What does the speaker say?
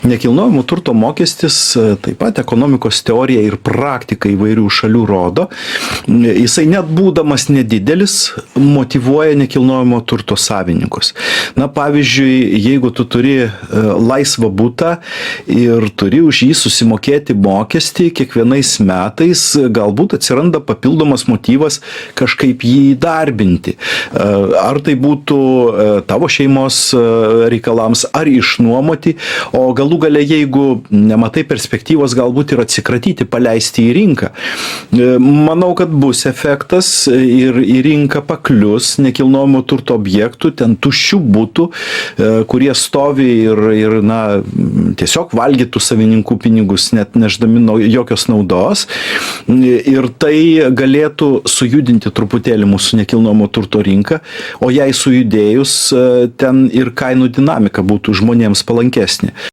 Nekilnojamo turto mokestis, taip pat ekonomikos teorija ir praktika įvairių šalių rodo, jisai net būdamas nedidelis motyvuoja nekilnojamo turto savininkus. Na, pavyzdžiui, jeigu tu turi laisvą butą ir turi už jį susimokėti mokestį kiekvienais metais, galbūt atsiranda papildomas motyvas kažkaip jį įdarbinti. Ar tai būtų tavo šeimos reikalams, ar išnuomoti, o galų gale, jeigu nematai perspektyvos, galbūt ir atsikratyti, paleisti į rinką. Manau, kad bus efektas ir į rinką paklius nekilnojamo turto objektų, ten tuščių butų, kurie stovi ir tiesiog valgytų savininkų pinigus, net neždami jokios naudos. Ir tai galėtų sujudinti truputėlį mūsų nekilnojamo turto rinką, o jei sujudėjus, ten ir kainų dinamika būtų žmonėms palankesnė.